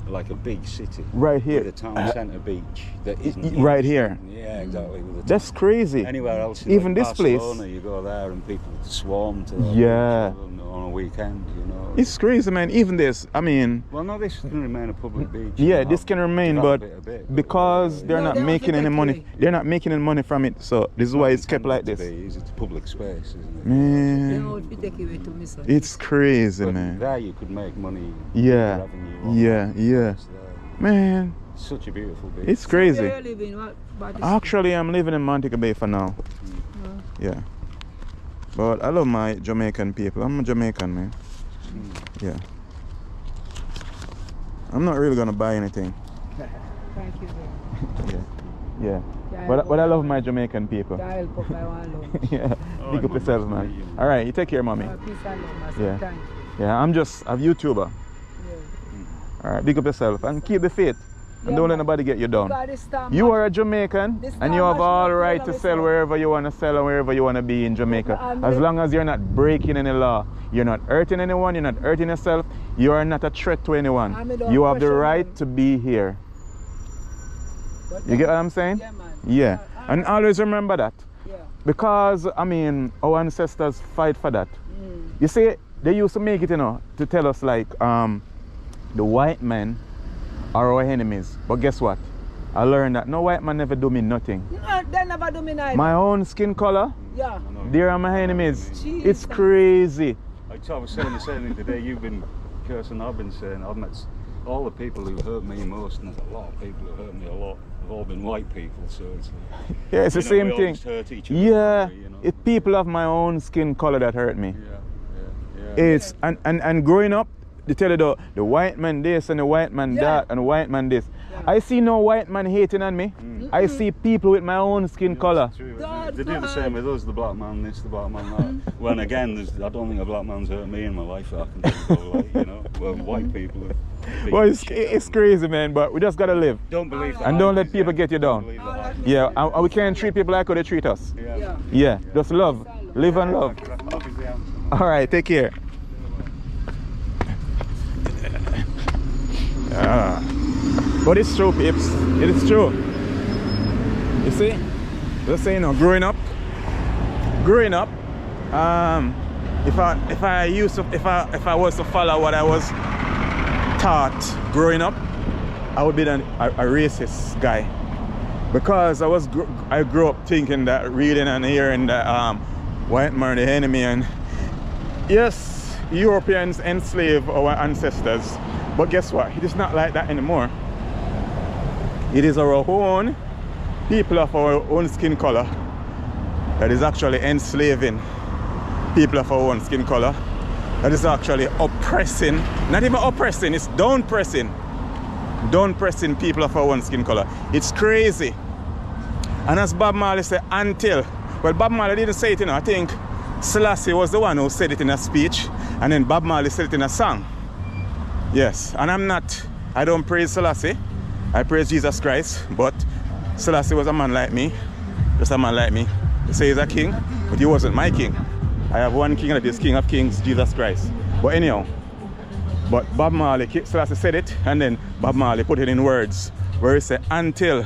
like a big city. Right here. With a town centre beach that isn't right used. here. Yeah, exactly. With a That's crazy. Anywhere else, in Even like this place. Barcelona, you go there and people swarm to the Yeah. beach on a weekend, you know. It's crazy, man. Even this, I mean, Well, no, this can remain a public beach. yeah, You know, this can remain, develop but it a bit, because they're No, not they want making to any take money, away. they're not making any money from it. So this is why it's kept like this. It's a public space, isn't it? You Man, know what we take away to me, son. it's crazy, But man. there you could make money. Yeah, revenue off yeah, that. yeah. It's there. Man, Such a beautiful beach. it's crazy. Where you living? What about this? Actually, I'm living in Montego Bay for now. Yeah. But I love my Jamaican people. I'm a Jamaican, man. Yeah. I'm not really gonna buy anything. Thank you, very Yeah. Yeah, But I love my Jamaican people. much. Help up, I want love. Yeah. Big up yourself, man. All right, you take care, mommy. Peace and love, my son. Yeah. Thank you. Yeah, I'm just a YouTuber. Yeah. All right, big up yourself and keep the faith. And Yeah, don't let man. nobody get you down. God, this time You much- are a Jamaican This and you time have much all more right freedom to is sell now. wherever you want to sell and wherever you want to be in Jamaica. I'm As the- long as you're not breaking any law, you're not hurting anyone, you're not hurting yourself, you are not a threat to anyone. I'm a You have the professional. right to be here. But You get what I'm saying? Yeah, man. Yeah. And always remember that. Yeah. Because, I mean, our ancestors fight for that. Mm. You see, they used to make it, you know, to tell us like the white men are our enemies. But guess what? I learned that no white man never do me nothing. You know, they never do me neither. My own skin color, Yeah. they are my enemies. Jesus. It's crazy. I was saying the same thing today. You've been cursing, I've been saying, I've met all the people who hurt me most, and there's a lot of people who hurt me a lot. Have all been white people, so it's like, Yeah, it's the you know, same we all thing. just hurt each other, Yeah, you know. it's people of my own skin color that hurt me. Yeah. It's and growing up, they tell you the white man this and the white man Yeah. that and the white man this. I see no white man hating on me. I see people with my own skin color. True, isn't God, it? They do the God. same with us, the black man this, the black man that. When again, I don't think a black man's hurt me in my life that I can think of, like, you know. Well, white people have beaten Well, the shit out it's of me. crazy, man. But we just gotta live. Don't believe that. And don't let hype, people yeah. get you Don't down. believe that hype. Yeah, and we can't treat people like how they treat us. Yeah. Yeah. Yeah, just love, live and love. Love is the answer. All right, take care. But it's true, peeps. It is true. You see, just say, you know, growing up. If I was to follow what I was taught growing up, I would be a racist guy. Because I grew up thinking that reading and hearing that white man the enemy, and yes, Europeans enslaved our ancestors, but guess what? It is not like that anymore. It is our own people of our own skin color that is actually enslaving people of our own skin color, that is actually oppressing, not even oppressing, it's down pressing people of our own skin color. It's crazy. And as Bob Marley said, well, Bob Marley didn't say it, you know. I think Selassie was the one who said it in a speech, and then Bob Marley said it in a song. Yes, and I don't praise Selassie, I praise Jesus Christ, but Selassie was a man like me, just a man like me. He says he's a king, but he wasn't my king. I have one king, and that is King of Kings, Jesus Christ. But anyhow, but Bob Marley, Selassie said it, and then Bob Marley put it in words, where he said, until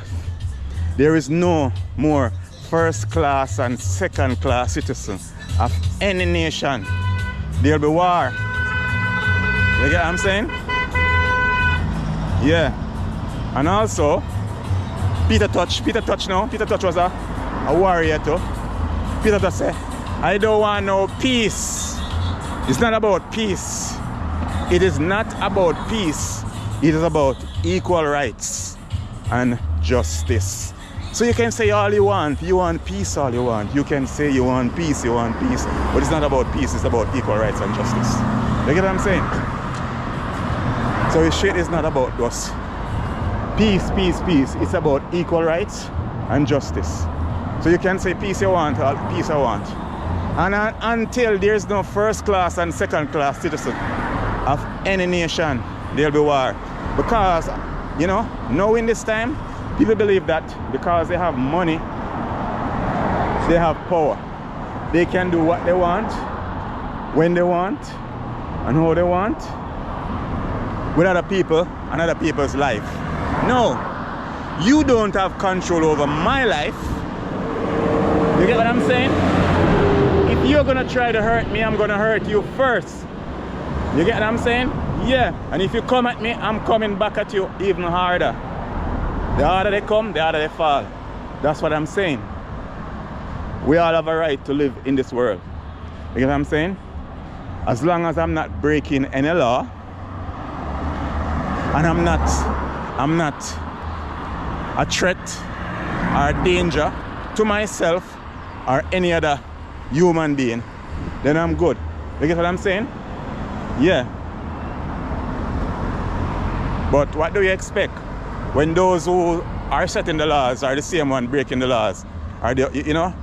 there is no more first class and second class citizen of any nation, there'll be war. You get what I'm saying? Yeah. And also, Peter Touch was a warrior too. Peter Touch said, I don't want no peace. It's not about peace. It is not about peace. It is about equal rights and justice. So you can say all you want peace all you want. You can say you want peace, but it's not about peace, it's about equal rights and justice. You get what I'm saying? So this shit is not about just peace. It's about equal rights and justice. So you can say peace you want, or peace I want. And until there's no first class and second class citizen of any nation, there'll be war. Because, you know, now in this time, people believe that because they have money, they have power. They can do what they want, when they want, and how they want. with other people and other people's life. No, you don't have control over my life. You get what I'm saying? If you're gonna try to hurt me, I'm gonna hurt you first. You get what I'm saying? Yeah. And if you come at me, I'm coming back at you even harder. The harder they come, the harder they fall. That's what I'm saying. We all have a right to live in this world. You get what I'm saying? As long as I'm not breaking any law, and I'm not a threat or a danger to myself or any other human being, then I'm good. You get what I'm saying? Yeah. But what do you expect when those who are setting the laws are the same one breaking the laws? Are they, you know?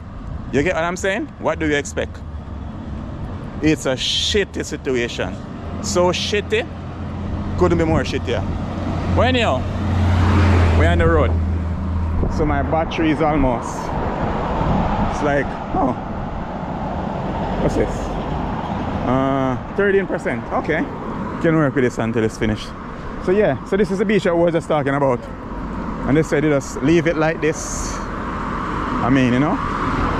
You get what I'm saying? What do you expect? It's a shitty situation. So shitty, couldn't be more shittier. Well, anyhow, we're on the road. So my battery is almost, it's like, oh, what's this? 13%. Okay, can work with this until it's finished. So yeah, so this is the beach that we were just talking about. And they said just leave it like this. I mean, you know,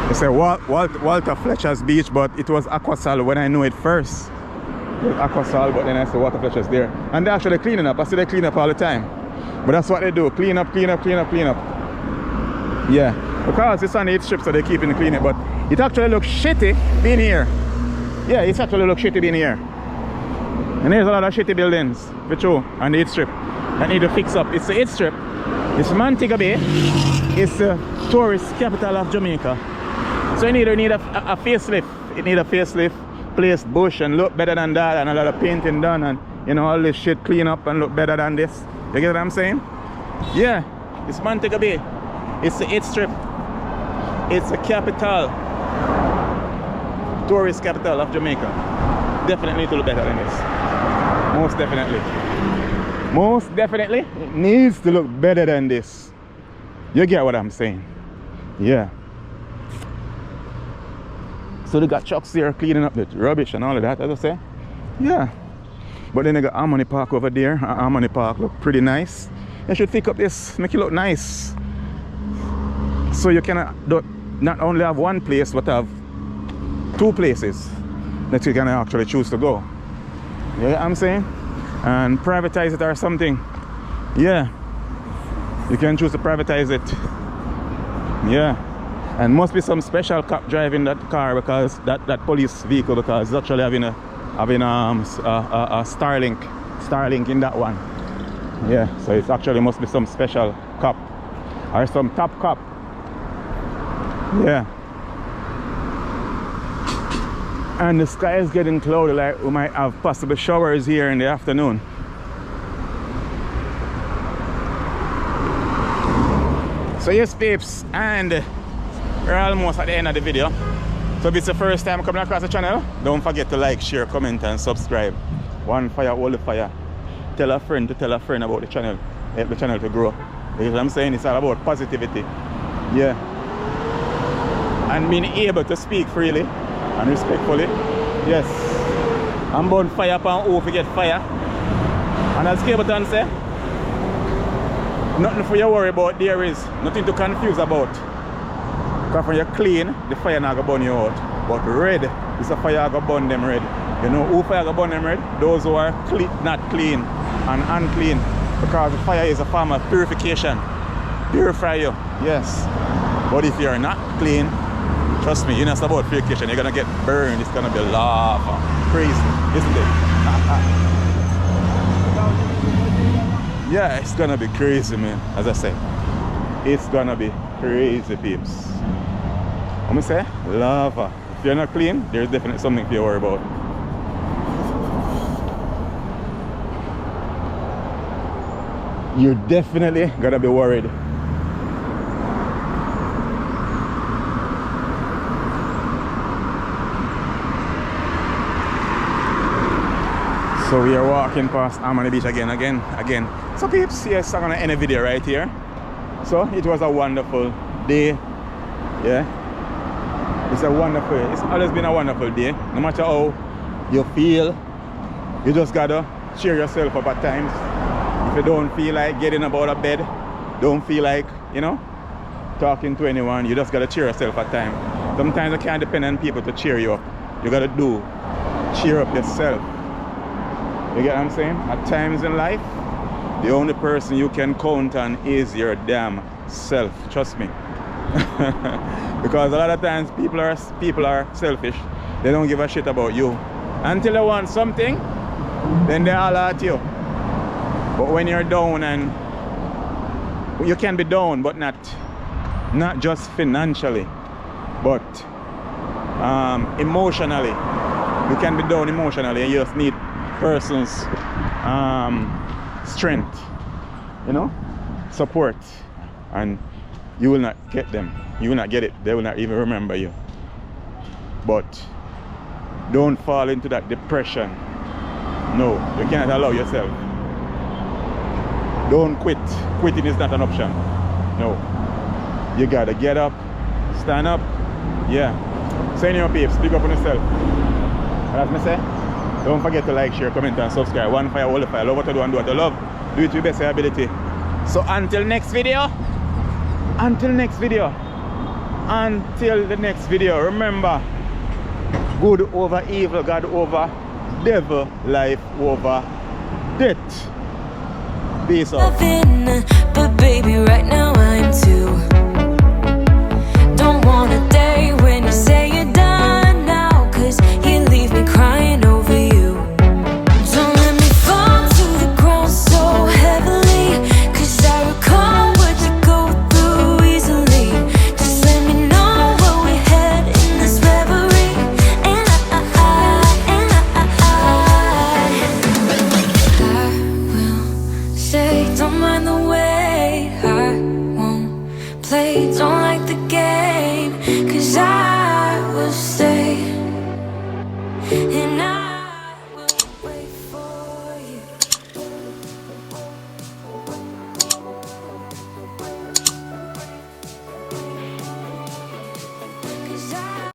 they said Walter Fletcher's beach, but it was Aquasal when I knew it first. It was Aquasal, but then I said Walter Fletcher's there. And they're actually cleaning up. I see they clean up all the time. But that's what they do, clean up, clean up, clean up, clean up. Yeah, because it's on the 8th strip, so they're keeping it clean. But it actually looks shitty being here. Yeah, it actually looks shitty being here. And there's a lot of shitty buildings, for true, on the 8th strip that need to fix up. It's the 8th strip. It's Montego Bay. It's the tourist capital of Jamaica. So you need a facelift. It needs a facelift, place bush and look better than that, and a lot of painting done, and you know, all this shit clean up and look better than this. You get what I'm saying? Yeah, it's Montego Bay. It's the 8th strip. It's the capital, tourist capital of Jamaica. Definitely need to look better than this. Most definitely. Most definitely, it needs to look better than this. You get what I'm saying? Yeah. So they got trucks here cleaning up the rubbish and all of that, as I say. Yeah. But then they got Harmony Park over there. Harmony Park look pretty nice. They should pick up this, make it look nice. So you can not only have one place, but have two places that you can actually choose to go. You know what I'm saying? And privatize it or something. Yeah. You can choose to privatize it. Yeah. And must be some special cop driving that car, because that police vehicle, because it's actually having a Starlink in that one. Yeah, so it actually must be some special cop or some top cop. Yeah. And the sky is getting cloudy, like we might have possible showers here in the afternoon. So yes, peeps, and we're almost at the end of the video. So if it's the first time coming across the channel, don't forget to like, share, comment and subscribe. One fire, all the fire. Tell a friend to tell a friend about the channel. Help the channel to grow. You know what I'm saying? It's all about positivity. Yeah. And being able to speak freely and respectfully. Yes. I'm born fire upon who to get fire. And as Cableton say, nothing for you to worry about there is. Nothing to confuse about. Because when you're clean, the fire not going to burn you out. But red is a fire going to burn them red. You know who fire going to burn them red? Those who are not clean and unclean. Because the fire is a form of purification. Purify you, yes. But if you're not clean, trust me, you know it's about purification. You're going to get burned. It's going to be lava. Crazy, isn't it? Yeah, it's going to be crazy, man. As I said, it's going to be crazy, peeps. Let me say, lava. If you're not clean, there's definitely something to worry about. You're definitely gonna be worried. So we are walking past Harmony Beach again. So peeps, yes, I'm gonna end a video right here. So it was a wonderful day. Yeah. It's always been a wonderful day. No matter how you feel, you just gotta cheer yourself up at times. If you don't feel like getting up out of bed, don't feel like, you know, talking to anyone, you just gotta cheer yourself at times. Sometimes you can't depend on people to cheer you up. You gotta cheer up yourself. You get what I'm saying? At times in life, the only person you can count on is your damn self. Trust me. Because a lot of times people are selfish. They don't give a shit about you. Until they want something, then they all at you. But when you're down, and you can be down, but not just financially, but emotionally. You can be down emotionally, and you just need person's strength, you know, support, and you will not get them. You will not get it. They will not even remember you. But don't fall into that depression. No, you cannot allow yourself. Don't quit. Quitting is not an option. No, you gotta get up, stand up. Yeah. Send your peeps, speak up on yourself. And as I say, don't forget to like, share, comment, and subscribe. One fire, all the fire. Love what you do and do what you love. Do it to your best ability. So until the next video, remember, good over evil, God over devil, life over death. Peace out. Nothing, but baby, right now I'm too